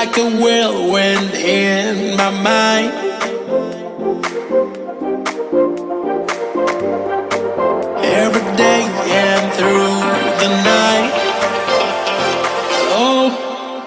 like a whirlwind in my mind. Every day and through the night. Oh,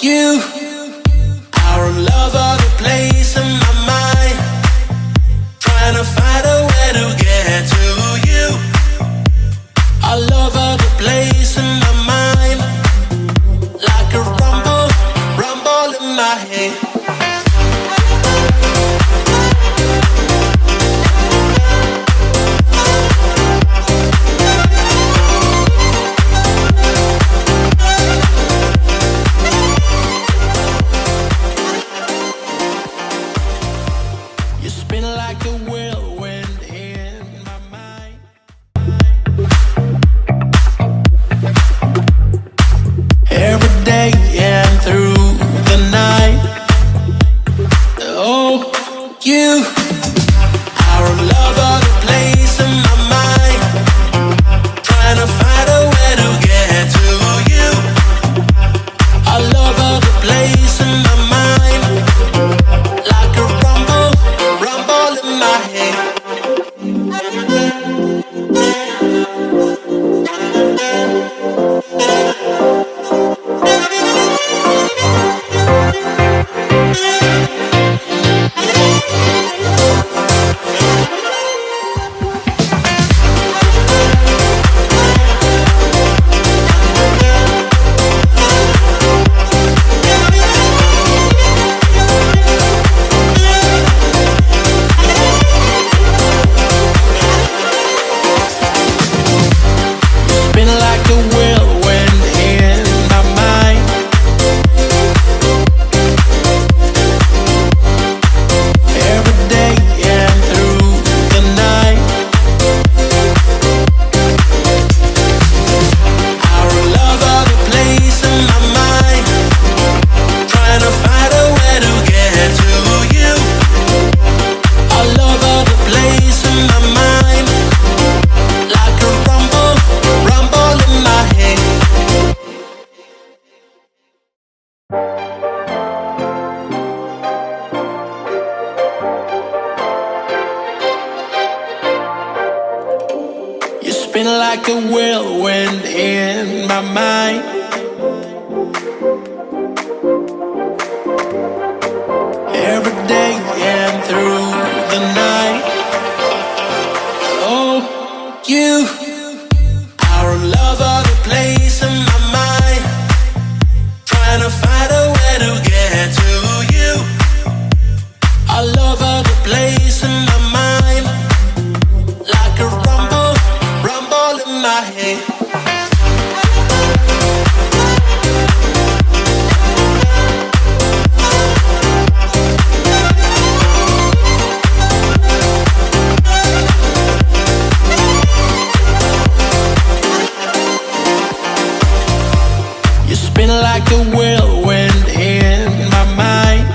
you, our love of the place in my mind. Trying to find a way to get to you. Our love of the place in my mind. Like a rumble, rumble in my head. Like a whirlwind in my mind. Every day and through the night. Oh, you, our love of the place in my mind. Trying to find a way to get to you. Our love of the place in my mind. Like a rumble, rumble in my head. You spin like a whirlwind in my mind.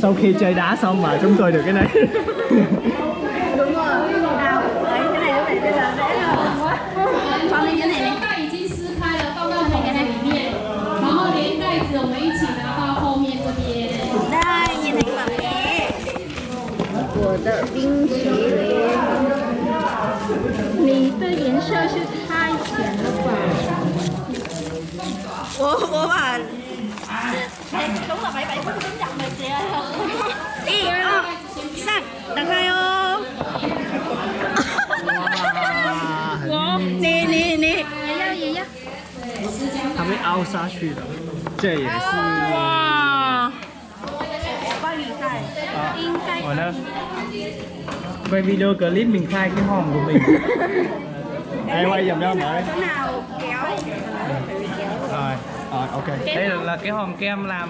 Sau khi chơi đá xong mà chúng tôi được cái này. Đúng rồi. Nào, đấy, cái này lúc này bây giờ dễ hơn quá. Cho lên cái này này. 已经撕开了，放到口袋里面，然后连袋子我们一起拿到后面这边。đây, nhìn thấy bà bé. Của đợi冰淇淋。你的颜色是太浅了吧？我把。đúng là 77 phút tính chậm rồi chị ơi. 1, 2, 3, đặt hai ô. Nè. 它被凹下去了，这也是。哇，bao gì khai? 我呢quay video clip mình khai cái hòm của mình. Đây quay giùm cho mọi. Chỗ nào kéo? Rồi, ok. Đây là cái hòm kem làm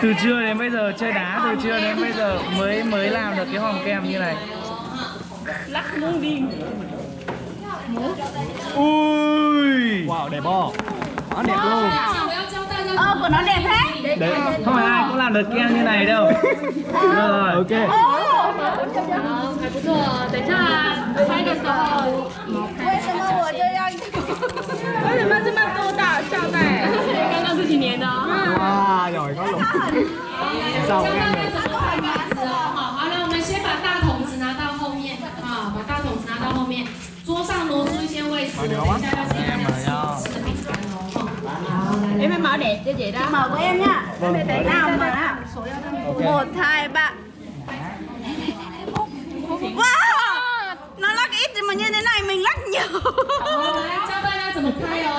từ trưa đến bây giờ, chơi đá từ trưa đến bây giờ mới làm được cái hòm kem như này. Lắc muôn điên. Ui, wow, đẹp không? Nó đẹp luôn. Của nó đẹp thế. Đấy, không phải ai cũng làm được kem như này đâu. Rồi, ok. 还不错，等一下拍的时候。为什么我就要？为什么这么多大胶带？刚刚自己粘的。哇，giỏi quá luôn. Sao kem này? 好了，我们先把大桶子拿到后面啊，把大桶子拿到后面，桌上挪出一些位置，等一下 mở để cho chị đó. Mở của em nhá. Vâng, mở đi. Nào mở nào. Ok. 1, 2, 3. Wow! Nó lắc ít mà như thế này mình lắc nhiều. 好，来教大家怎么开哦。